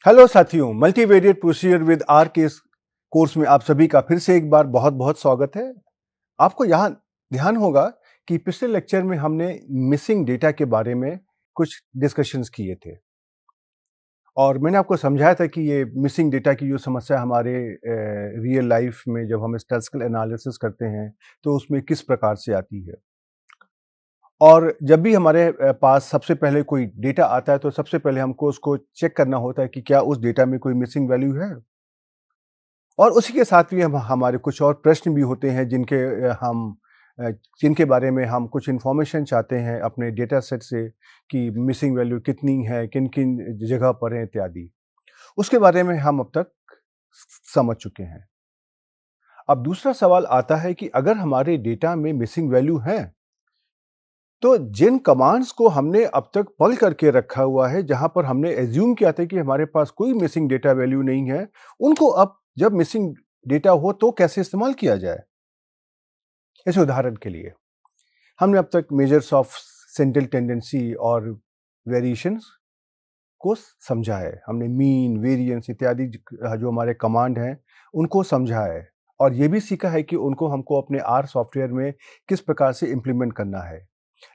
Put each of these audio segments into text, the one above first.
Hello साथियों, multivariate procedure with are के course में आप सभी का फिर से एक बार बहुत बहुत स्वागत है। आपको यहाँ ध्यान होगा कि पिछले लेक्चर में हमने मिसिंग डेटा के बारे में कुछ डिस्कशंस किए थे और मैंने आपको समझाया था कि ये मिसिंग डेटा की जो समस्या हमारे रियल लाइफ में जब हम स्टैटिस्टिकल एनालिसिस करते हैं तो उसमें किस प्रकार से आती है। और जब भी हमारे पास सबसे पहले कोई डेटा आता है तो सबसे पहले हमको उसको चेक करना होता है कि क्या उस डेटा में कोई मिसिंग वैल्यू है। और उसी के साथ भी हम हमारे कुछ और प्रश्न भी होते हैं जिनके बारे में हम कुछ इन्फॉर्मेशन चाहते हैं अपने डेटा सेट से कि मिसिंग वैल्यू कितनी है, किन-किन जगह पर है इत्यादि। उसके बारे में हम अब तक समझ चुके हैं। अब दूसरा सवाल आता है कि अगर हमारे डेटा में मिसिंग वैल्यू है, तो जिन कमांड्स को हमने अब तक पढ़ करके रखा हुआ है, जहाँ पर हमने एज़्यूम किया था कि हमारे पास कोई मिसिंग डेटा वैल्यू नहीं है, उनको अब जब मिसिंग डेटा हो तो कैसे इस्तेमाल किया जाए? जैसे उदाहरण के लिए, हमने अब तक मेजर्स ऑफ सेंट्रल टेंडेंसी और वेरिएशंस को समझा है। हमने मीन, वेरिएंस इत्यादि जो हमारे कमांड हैं, उनको समझा है और ये भी सीखा है कि उनको हमको अपने आर सॉफ्टवेयर में किस प्रकार से इम्प्लीमेंट करना है।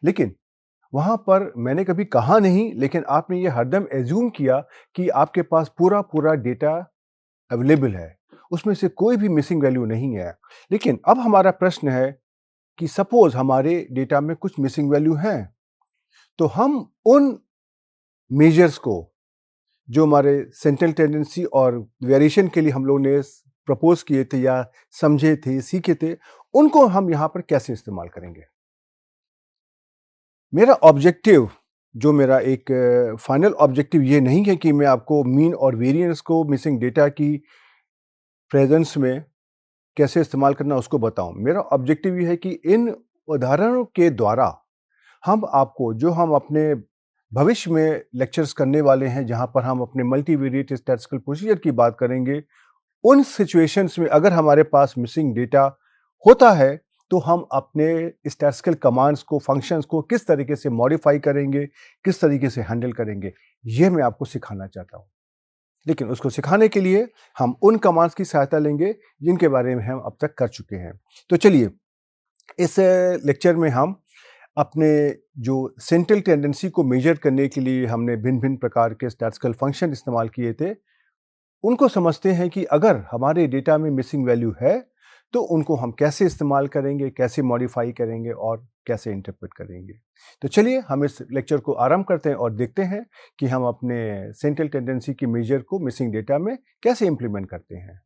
लेकिन वहाँ पर मैंने कभी कहा नहीं, लेकिन आपने ये हरदम एज़्यूम किया कि आपके पास पूरा-पूरा डेटा अवेलेबल है, उसमें से कोई भी मिसिंग वैल्यू नहीं है। लेकिन अब हमारा प्रश्न है कि सपोज़ हमारे डेटा में कुछ मिसिंग वैल्यू हैं, तो हम उन मेजर्स को जो हमारे सेंट्रल टेंडेंसी और वेरिएशन के लिए हम लोगों ने प्रपोज़ किए थे या समझे थे, सीखे थे, उनको हम यहाँ पर कैसे इस्तेमाल करेंगे? मेरा ऑब्जेक्टिव जो मेरा एक फाइनल ऑब्जेक्टिव ये नहीं है कि मैं आपको मीन और वेरिएंस को मिसिंग डेटा की प्रेजेंस में कैसे इस्तेमाल करना उसको बताऊं। मेरा ऑब्जेक्टिव ये है कि इन उदाहरणों के द्वारा हम अपने भविष्य में लेक्चर्स करने वाले हैं जहां पर हम अपने मल्टीवेरिएट स्टैटिस्टिकल प्रोसीजर की बात करेंगे, उन सिचुएशंस में अगर हमारे पास मिसिंग डेटा होता है तो हम अपने स्टैटिस्टिकल कमांड्स को, फंक्शंस को किस तरीके से मॉडिफाई करेंगे, किस तरीके से हैंडल करेंगे, ये मैं आपको सिखाना चाहता हूँ। लेकिन उसको सिखाने के लिए हम उन कमांड्स की सहायता लेंगे जिनके बारे में हम अब तक कर चुके हैं। तो चलिए, इस लेक्चर में हम अपने जो सेंट्रल टेंडेंसी को मेजर करने के लिए हमने भिन्न-भिन्न प्रकार के स्टैटिस्टिकल फंक्शन इस्तेमाल किए थे, उनको समझते हैं कि अगर हमारे डेटा में मिसिंग वैल्यू है, तो उनको हम कैसे इस्तेमाल करेंगे, कैसे मॉडिफाई करेंगे और कैसे इंटरप्रेट करेंगे। तो चलिए हम इस लेक्चर को आरंभ करते हैं और देखते हैं कि हम अपने सेंट्रल टेंडेंसी की मेजर को मिसिंग डेटा में कैसे इंप्लीमेंट करते हैं।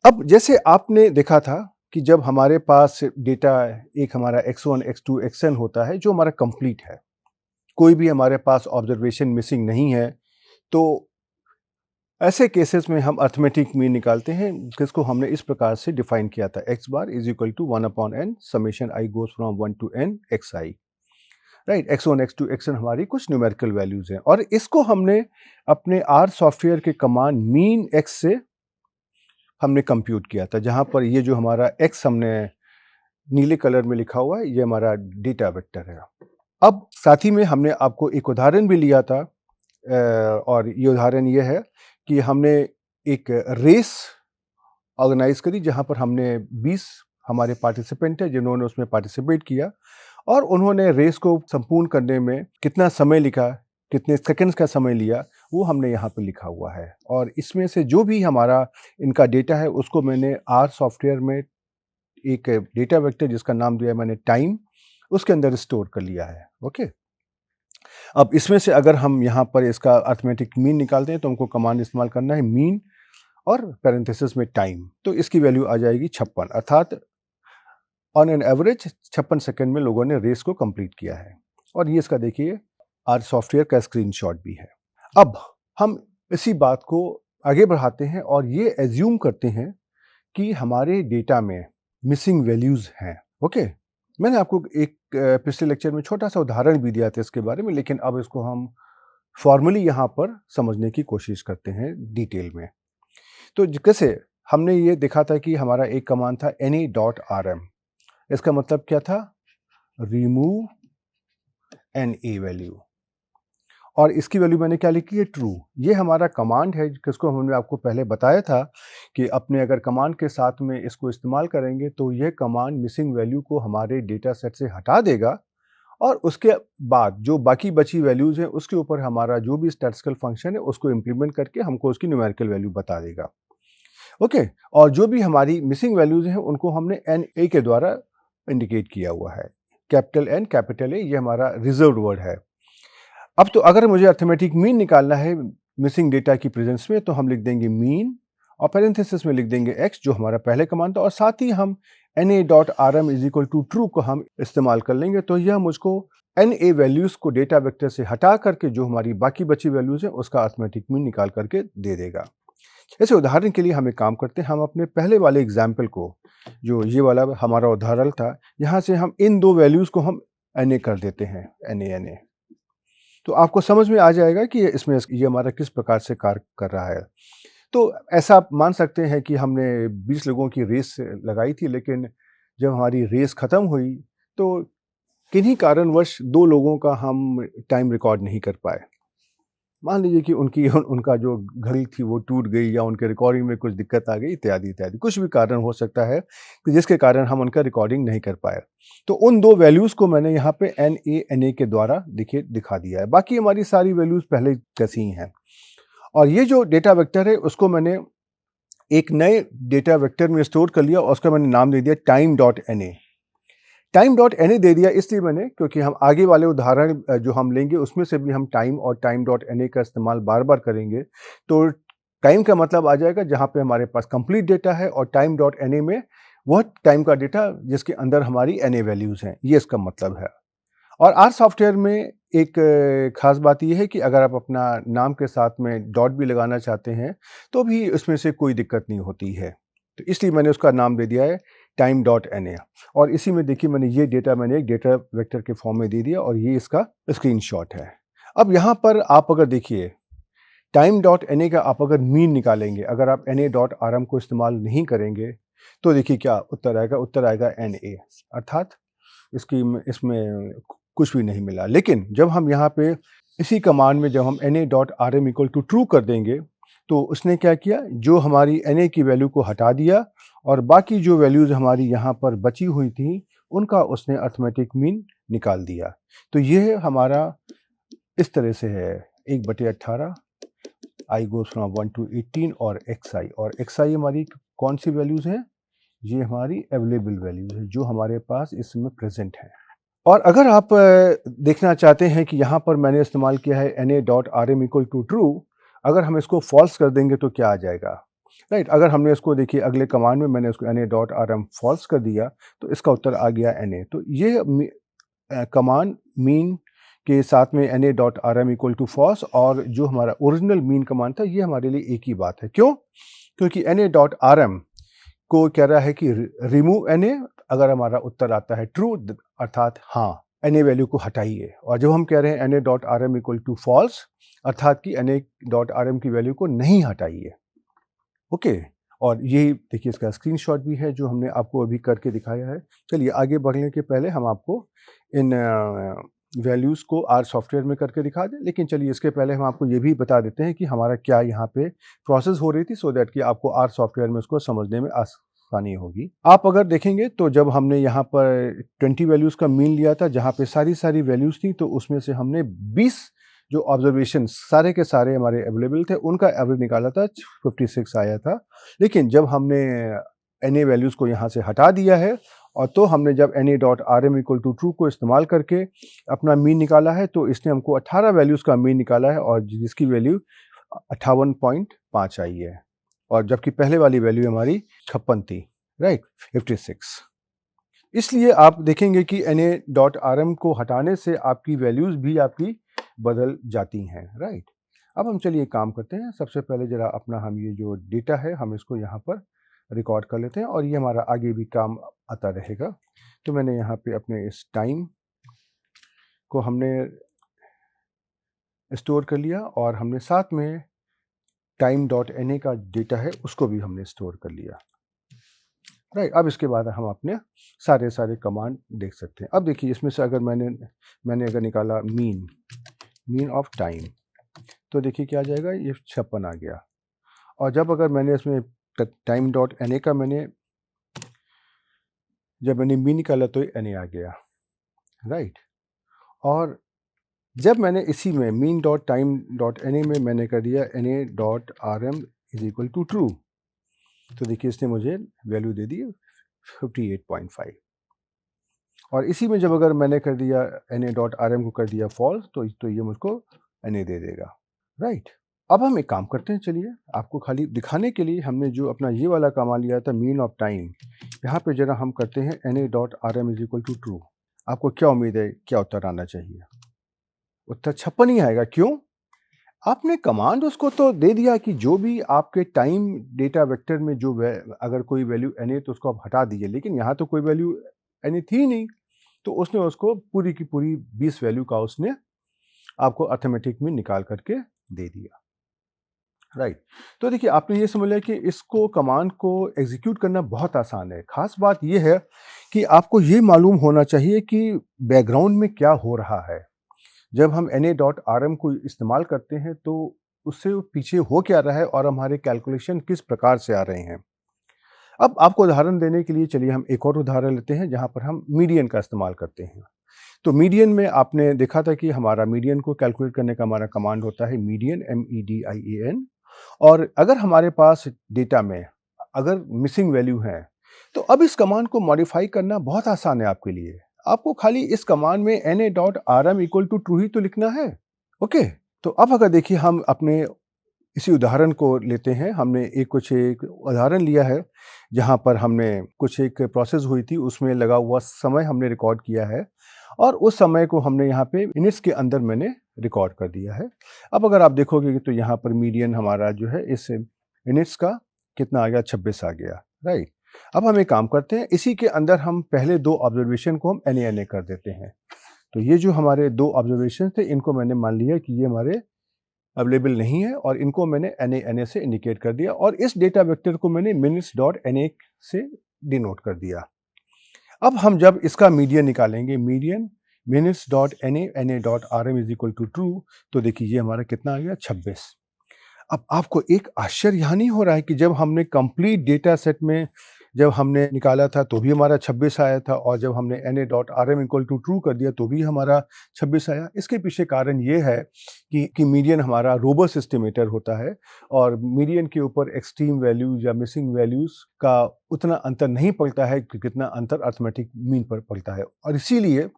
अब जैसे आपने देखा था कि जब हमारे पास डेटा एक हमारा x1, x2, xn होता है जो हमारा कंप्लीट है, कोई भी हमारे पास ऑब्जर्वेशन मिसिंग नहीं है, तो ऐसे केसेस में हम अरिथमेटिक मीन निकालते हैं, जिसको हमने इस प्रकार से डिफाइन किया था, x bar is equal to 1/n summation i goes from 1 to n xi। Right, x1, x2, xn हमारी कुछ न्यूमेरिकल वैल्यूज हैं और इसको हमने अपने आर सॉफ्टवेयर के कमांड मीन x से हमने कंप्यूट किया था, जहां पर ये जो हमारा x हमने नीले कलर में लिखा हुआ है, ये हमारा डेटा वेक्टर है। अब साथ ही में हमने आपको एक उदाहरण भी लिया था और ये उदाहरण ये है कि हमने एक रेस ऑर्गेनाइज करी जहां पर हमने 20 हमारे पार्टिसिपेंट हैं जिन्होंने उसमें पार्टिसिपेट किया और उन्होंने रेस को संपूर्ण करने में कितना समय लिखा, कितने सेकंड्स का समय लिया, वो हमने यहाँ पे लिखा हुआ है। और इसमें से जो भी हमारा इनका डेटा है उसको मैंने आर सॉफ्टवेयर में एक डेटा वेक्टर जिसका नाम दिया है मैंने टाइम, उसके अंदर स्टोर कर लिया है। ओके, अब इसमें से अगर हम यहाँ पर इसका अरिथमेटिक मीन निकालते हैं तो हमको कमांड इस्तेमाल करना है मीन और पैरेंथेसिस में टाइम, तो इसकी वैल्यू आ जाएगी 56, अर्थात ऑन एन एवरेज 56 सेकंड में लोगों ने रेस को कंप्लीट किया है। और ये इसका देखिए आर सॉफ्टवेयर का स्क्रीनशॉट भी है। अब हम इसी बात को आगे बढ़ाते हैं और ये एज्यूम करते हैं कि हमारे डेटा में मिसिंग वैल्यूज हैं। ओके, मैंने आपको एक पिछले लेक्चर में छोटा सा उदाहरण भी दिया था इसके बारे में, लेकिन अब इसको हम फॉर्मली यहाँ पर समझने की कोशिश करते हैं डिटेल में। तो कैसे हमने ये देखा था कि हमारा एक कमांड था na.rm, इसका मतलब क्या था, रिमूव एन ए वैल्यू। और इसकी वैल्यू मैंने क्या लिखी है, ट्रू। ये हमारा कमांड है जिसको हमने आपको पहले बताया था कि अपने अगर कमांड के साथ में इसको इस्तेमाल करेंगे तो ये कमांड मिसिंग वैल्यू को हमारे डेटा सेट से हटा देगा और उसके बाद जो बाकी बची वैल्यूज़ हैं उसके ऊपर हमारा जो भी स्टैटिस्टिकल फंक्शन है उसको इम्प्लीमेंट करके हमको उसकी न्यूमेरिकल वैल्यू बता देगा। ओके, और जो भी हमारी मिसिंग वैल्यूज़ हैं उनको हमने एन ए के द्वारा इंडिकेट किया हुआ है। कैपिटल एन कैपिटल ए ये हमारा रिजर्व्ड वर्ड है। अब तो अगर मुझे अर्थमेटिक मीन निकालना है मिसिंग डेटा की प्रेजेंस में तो हम लिख देंगे मीन और पैरेंथेसिस में लिख देंगे एक्स जो हमारा पहले कमांड था और साथ ही हम na.rm is equal to true को हम इस्तेमाल कर लेंगे। तो यह मुझको na वैल्यूज़ को डेटा वेक्टर से हटा करके जो हमारी बाकी बची वैल्यूज़ हैं उसका अर्थमेटिक मीन निकाल करके दे देगा। ऐसे उदाहरण के लिए हम एक काम करते हैं, हम अपने पहले वाले एग्जाम्पल को जो ये वाला हमारा उदाहरण था यहाँ से हम इन दो वैल्यूज़ को हम na कर देते हैं, na। तो आपको समझ में आ जाएगा कि इसमें ये हमारा किस प्रकार से कार्य कर रहा है। तो ऐसा आप मान सकते हैं कि हमने 20 लोगों की रेस लगाई थी, लेकिन जब हमारी रेस ख़त्म हुई तो किन्हीं कारणवश 2 लोगों का हम टाइम रिकॉर्ड नहीं कर पाए। मान लीजिए कि उनका जो घड़ी थी वो टूट गई या उनके रिकॉर्डिंग में कुछ दिक्कत आ गई इत्यादि इत्यादि, कुछ भी कारण हो सकता है कि जिसके कारण हम उनका रिकॉर्डिंग नहीं कर पाए। तो उन 2 वैल्यूज़ को मैंने यहाँ पे na के द्वारा दिखा दिया है। बाकी हमारी सारी वैल्यूज़ पहले जैसी ही हैं और ये जो डेटा वेक्टर है उसको मैंने एक नए डेटा वेक्टर में स्टोर कर लिया और उसका मैंने नाम दे दिया time.na। time.na दे दिया इसलिए मैंने क्योंकि हम आगे वाले उदाहरण जो हम लेंगे उसमें से भी हम टाइम और time.na का इस्तेमाल बार बार करेंगे। तो टाइम का मतलब आ जाएगा जहाँ पे हमारे पास कंप्लीट डेटा है और time.na में वह टाइम का डेटा जिसके अंदर हमारी na वैल्यूज़ हैं, ये इसका मतलब है। और आर सॉफ्टवेयर में एक ख़ास बात यह है कि अगर आप अपना नाम के साथ में डॉट भी लगाना चाहते हैं तो भी उसमें से कोई दिक्कत नहीं होती है। तो इसलिए मैंने उसका नाम दे दिया है time.na और इसी में देखिए मैंने ये डेटा एक डेटा वेक्टर के फॉर्म में दे दिया और ये इसका स्क्रीनशॉट है। अब यहाँ पर आप अगर देखिए time.na का आप अगर मीन निकालेंगे, अगर आप na.rm को इस्तेमाल नहीं करेंगे तो देखिए क्या उत्तर आएगा na, अर्थात इसमें कुछ भी नहीं मिला। लेकिन जब हम यहाँ पे इसी कमांड में जब हम na.rm इक्वल टू ट्रू कर देंगे तो उसने क्या किया, जो हमारी na की वैल्यू को हटा दिया और बाकी जो वैल्यूज़ हमारी यहाँ पर बची हुई थी उनका उसने अर्थमेटिक मीन निकाल दिया। तो ये हमारा इस तरह से है 1/18 i गोज़ फ्रॉम 1 to 18 और xi हमारी कौन सी वैल्यूज़ हैं, ये हमारी अवेलेबल वैल्यूज़ है जो हमारे पास इस समय प्रेजेंट है। और अगर आप देखना चाहते हैं कि यहाँ पर मैंने इस्तेमाल किया है na.rm इक्वल टू ट्रू, अगर हम इसको फॉल्स कर देंगे तो क्या आ जाएगा, राइट। अगर हमने इसको देखिए अगले कमांड में मैंने इसको na.rm फॉल्स कर दिया तो इसका उत्तर आ गया na। तो ये कमांड मीन के साथ में na.rm इक्वल टू फॉल्स और जो हमारा ओरिजिनल मीन कमांड था ये हमारे लिए एक ही बात है। क्यों? क्योंकि na.rm को कह रहा है कि रिमूव na, अगर हमारा उत्तर आता है ट्रू अर्थात हाँ na वैल्यू को हटाइए, और जब हम कह रहे हैं na.rm इक्वल टू फॉल्स अर्थात कि na.rm की वैल्यू को नहीं हटाइए। ओके, और ये देखिए इसका स्क्रीनशॉट भी है जो हमने आपको अभी करके दिखाया है। चलिए आगे बढ़ने के पहले हम आपको इन वैल्यूज़ को आर सॉफ्टवेयर में करके दिखा दें, लेकिन चलिए इसके पहले हम आपको ये भी बता देते हैं कि हमारा क्या यहाँ पे प्रोसेस हो रही थी, सो दैट कि आपको आर सॉफ्टवेयर में उसको समझने में आसानी होगी। आप अगर देखेंगे तो जब हमने यहाँ पर 20 वैल्यूज़ का मीन लिया था जहाँ पे सारी वैल्यूज़ थी, तो उसमें से हमने 20 जो ऑब्जर्वेशन सारे के सारे हमारे अवेलेबल थे उनका एवरेज निकाला था, 56 आया था। लेकिन जब हमने na वैल्यूज़ को यहाँ से हटा दिया है और तो हमने जब na.rm इक्वल टू ट्रू को इस्तेमाल करके अपना मीन निकाला है तो इसने हमको 18 वैल्यूज़ का मीन निकाला है और जिसकी वैल्यू 58.5 आई है, और जबकि पहले वाली वैल्यू हमारी 56 थी, राइट, 56। इसलिए आप देखेंगे कि na.rm को हटाने से आपकी वैल्यूज़ भी आपकी बदल जाती हैं, राइट। अब हम चलिए काम करते हैं। सबसे पहले ज़रा अपना हम ये जो डेटा है हम इसको यहाँ पर रिकॉर्ड कर लेते हैं और ये हमारा आगे भी काम आता रहेगा। तो मैंने यहाँ पे अपने इस टाइम को हमने स्टोर कर लिया और हमने साथ में time.na का डेटा है उसको भी हमने स्टोर कर लिया, राइट। अब इसके बाद हम अपने सारे कमांड देख सकते हैं। अब देखिए इसमें से अगर मैंने अगर निकाला मीन मीन ऑफ टाइम, तो देखिए क्या आ जाएगा, ये 56 आ गया। और जब अगर मैंने इसमें टाइम डॉट एन ए का जब मैंने मीन निकाला तो एन ए आ गया, राइट। और जब मैंने इसी में mean dot time dot N A में मैंने कर दिया N A dot R M is equal to true, तो देखिए इसने मुझे वैल्यू दे दी 58.5। और इसी में जब अगर मैंने कर दिया N A dot R M को कर दिया फॉल्स, तो ये मुझको एन ए दे देगा, राइट। अब हम एक काम करते हैं, चलिए आपको खाली दिखाने के लिए हमने जो अपना ये वाला कमांड लिया था मीन ऑफ टाइम, यहाँ पे जरा हम करते हैं N A dot R M is equal to true. आपको क्या उम्मीद है, क्या उत्तर आना चाहिए? उत्तर 56 ही आएगा। क्यों? आपने कमांड उसको तो दे दिया कि जो भी आपके टाइम डेटा वेक्टर में जो अगर कोई वैल्यू एन ए तो उसको आप हटा दीजिए, लेकिन यहाँ तो कोई वैल्यू एन ए थी नहीं, तो उसने उसको पूरी की पूरी 20 वैल्यू का उसने आपको अर्थमेटिक में निकाल करके दे दिया, राइट। तो देखिए आपने ये समझ लिया कि इसको कमांड को एग्जीक्यूट करना बहुत आसान है। खास बात ये है कि आपको ये मालूम होना चाहिए कि बैकग्राउंड में क्या हो रहा है। जब हम na.rm को इस्तेमाल करते हैं तो उससे पीछे हो क्या रहा है और हमारे कैलकुलेशन किस प्रकार से आ रहे हैं। अब आपको उदाहरण देने के लिए चलिए हम एक और उदाहरण लेते हैं जहां पर हम मीडियन का इस्तेमाल करते हैं। तो मीडियन में आपने देखा था कि हमारा मीडियन को कैलकुलेट करने का हमारा कमांड होता है मीडियन, MEDIAN। और अगर हमारे पास डेटा में अगर मिसिंग वैल्यू है तो अब इस कमांड को मॉडिफाई करना बहुत आसान है आपके लिए। आपको खाली इस कमांड में na.rm इक्वल टू ट्रू ही तो लिखना है, ओके। तो अब अगर देखिए हम अपने इसी उदाहरण को लेते हैं, हमने एक उदाहरण लिया है जहां पर हमने कुछ एक प्रोसेस हुई थी, उसमें लगा हुआ समय हमने रिकॉर्ड किया है और उस समय को हमने यहाँ पे मिनट्स के अंदर मैंने रिकॉर्ड कर दिया है। अब अगर आप देखोगे तो यहाँ पर मीडियन हमारा जो है इस मिनट्स का कितना आ गया, 26 आ गया, राइट। अब हम एक काम करते हैं, इसी के अंदर हम पहले दो ऑब्जर्वेशन को हम NA कर देते हैं। तो ये जो हमारे दो ऑब्जर्वेशन थे इनको मैंने मान लिया कि ये हमारे अवेलेबल नहीं है और इनको मैंने NA से इंडिकेट कर दिया और इस डेटा वेक्टर को मैंने minutes.na से डिनोट कर दिया। अब हम जब इसका मीडियन निकालेंगे, median minutes.na na.rm is equal to true, तो देखिए ये हमारा कितना आ गया, 26। अब आपको एक आश्चर्य यहाँ नहीं हो रहा है कि जब हमने कंप्लीट डेटा सेट में जब हमने निकाला था तो भी हमारा 26 आया था और जब हमने na.rm इक्वल टू ट्रू कर दिया तो भी हमारा 26 आया। इसके पीछे कारण ये है कि मीडियन हमारा रोबस्ट एस्टिमेटर होता है और मीडियन के ऊपर एक्सट्रीम वैल्यूज या मिसिंग वैल्यूज का उतना अंतर नहीं पड़ता है कि कितना अंतर अर्थमेटिक मीन पर पड़ता है। और इसीलिए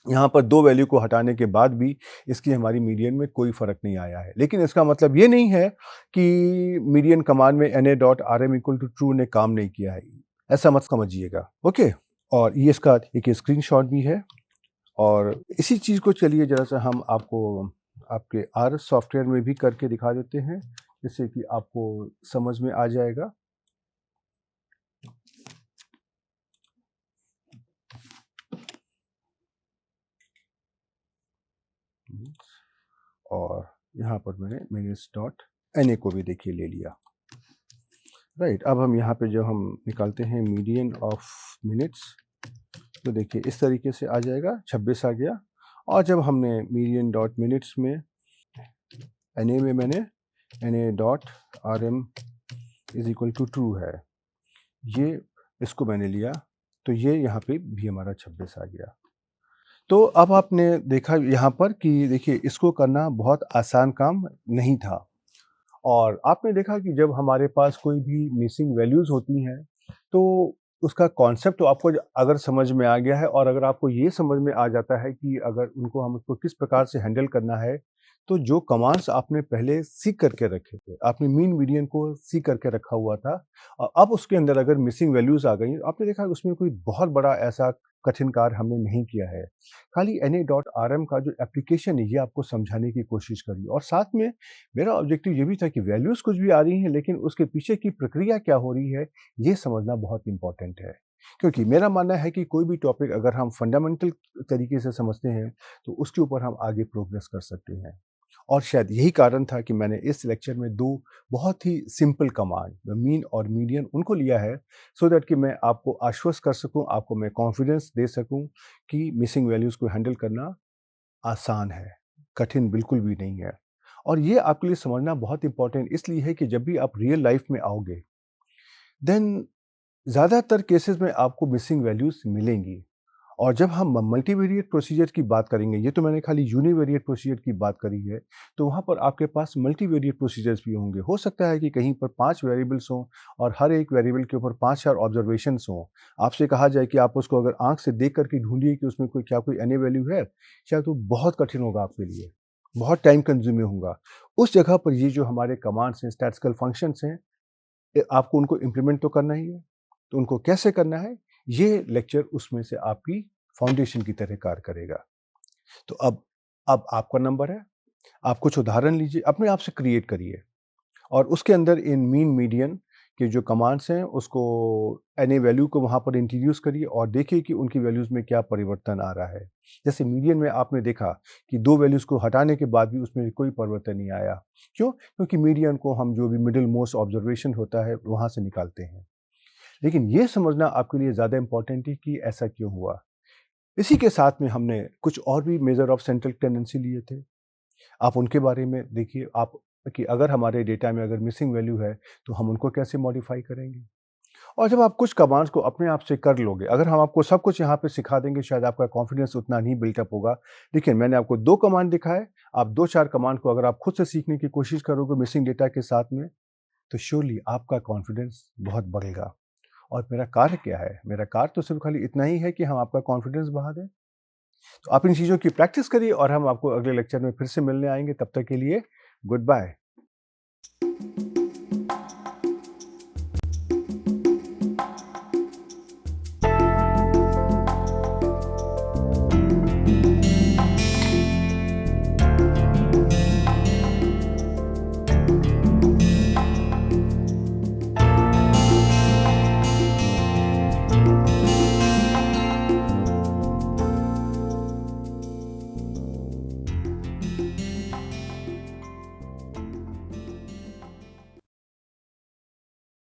यहाँ पर दो वैल्यू को हटाने के बाद भी इसकी हमारी मीडियन में कोई फ़र्क नहीं आया है। लेकिन इसका मतलब ये नहीं है कि मीडियन कमांड में na.rm इक्वल टू ट्रू ने काम नहीं किया है, ऐसा मत समझिएगा, ओके। और ये इसका एक स्क्रीनशॉट भी है और इसी चीज़ को चलिए ज़रा सा हम आपको आपके आर सॉफ्टवेयर में भी करके दिखा देते हैं जिससे कि आपको समझ में आ जाएगा। और यहाँ पर मैंने minutes.na को भी देखिए ले लिया, राइट। अब हम यहाँ पे जब हम निकालते हैं मीडियन ऑफ मिनट्स तो देखिए इस तरीके से आ जाएगा, 26 आ गया। और जब हमने मीडियन डॉट मिनट्स में NA में मैंने na.rm is equal to true है, ये इसको मैंने लिया तो ये यहाँ पे भी हमारा 26 आ गया। तो अब आपने देखा यहाँ पर कि देखिए इसको करना बहुत आसान काम नहीं था और आपने देखा कि जब हमारे पास कोई भी मिसिंग वैल्यूज़ होती हैं तो उसका कॉन्सेप्ट तो आपको अगर समझ में आ गया है और अगर आपको ये समझ में आ जाता है कि अगर उनको हम उसको किस प्रकार से हैंडल करना है, तो जो कमांड्स आपने पहले सीख करके रखे थे, आपने मीन मीडियन को सीख करके रखा हुआ था और अब उसके अंदर अगर मिसिंग वैल्यूज़ आ गई, आपने देखा उसमें कोई बहुत बड़ा ऐसा कठिन कार्य हमने नहीं किया है। खाली na.rm का जो एप्लीकेशन है ये आपको समझाने की कोशिश करी और साथ में मेरा ऑब्जेक्टिव ये भी था कि वैल्यूज़ कुछ भी आ रही हैं लेकिन उसके पीछे की प्रक्रिया क्या हो रही है ये समझना बहुत इम्पोर्टेंट है। क्योंकि मेरा मानना है कि कोई भी टॉपिक अगर हम फंडामेंटल तरीके से समझते हैं तो उसके ऊपर हम आगे प्रोग्रेस कर सकते हैं। और शायद यही कारण था कि मैंने इस लेक्चर में दो बहुत ही सिंपल कमांड मीन और मीडियन उनको लिया है सो दैट कि मैं आपको आश्वस्त कर सकूं, आपको मैं कॉन्फिडेंस दे सकूं कि मिसिंग वैल्यूज़ को हैंडल करना आसान है। कठिन बिल्कुल भी नहीं है। और ये आपके लिए समझना बहुत इम्पोर्टेंट इसलिए है कि जब भी आप रियल लाइफ में आओगे, देन ज़्यादातर केसेस में आपको मिसिंग वैल्यूज़ मिलेंगी। और जब हम मल्टीवेरिएट प्रोसीजर की बात करेंगे, ये तो मैंने खाली यूनिवेरिएट प्रोसीजर की बात करी है, तो वहाँ पर आपके पास मल्टीवेरिएट प्रोसीजर्स भी होंगे। हो सकता है कि कहीं पर 5 वेरिएबल्स हों और हर एक वेरिएबल के ऊपर 5-4 ऑब्जर्वेशंस हों। आपसे कहा जाए कि आप उसको अगर आँख से देख कर के ढूँढिए कि उसमें कोई एनी वैल्यू है, शायद वो बहुत कठिन होगा आपके लिए, बहुत टाइम कंज्यूमिंग होगा। उस जगह पर ये जो हमारे कमांड्स हैं, स्टैटिस्टिकल फंक्शंस हैं, आपको उनको इम्प्लीमेंट तो करना ही है। तो उनको कैसे करना है, ये लेक्चर उसमें से आपकी फाउंडेशन की तरह कार्य करेगा। तो अब आपका नंबर है, आप कुछ उदाहरण लीजिए, अपने आप से क्रिएट करिए और उसके अंदर इन मीन मीडियन के जो कमांड्स हैं उसको एनी वैल्यू को वहाँ पर इंट्रोड्यूस करिए और देखिए कि उनकी वैल्यूज़ में क्या परिवर्तन आ रहा है। जैसे मीडियन में आपने देखा कि 2 वैल्यूज़ को हटाने के बाद भी उसमें कोई परिवर्तन नहीं आया। क्यों? क्योंकि मीडियन को हम जो भी मिडल मोस्ट ऑब्जर्वेशन होता है वहाँ से निकालते हैं। लेकिन ये समझना आपके लिए ज़्यादा इम्पोर्टेंट है कि ऐसा क्यों हुआ। इसी के साथ में हमने कुछ और भी मेजर ऑफ सेंट्रल टेंडेंसी लिए थे। आप उनके बारे में देखिए आप कि अगर हमारे डेटा में अगर मिसिंग वैल्यू है, तो हम उनको कैसे मॉडिफ़ाई करेंगे। और जब आप कुछ कमांड्स को अपने आप से कर लोगे, अगर हम आपको सब कुछ यहाँ पे सिखा देंगे, शायद आपका कॉन्फिडेंस उतना नहीं बिल्टअप होगा। देखिए, मैंने आपको 2 कमांड दिखाए, आप 2-4 कमांड को अगर आप खुद से सीखने की कोशिश करोगे मिसिंग डेटा के साथ में, तो श्योरली आपका कॉन्फिडेंस बहुत बढ़ेगा। और मेरा कार्य क्या है? मेरा कार्य तो सिर्फ़ खाली इतना ही है कि हम आपका कॉन्फिडेंस बढ़ा दें। तो आप इन चीज़ों की प्रैक्टिस करिए और हम आपको अगले लेक्चर में फिर से मिलने आएँगे। तब तक के लिए गुड बाय।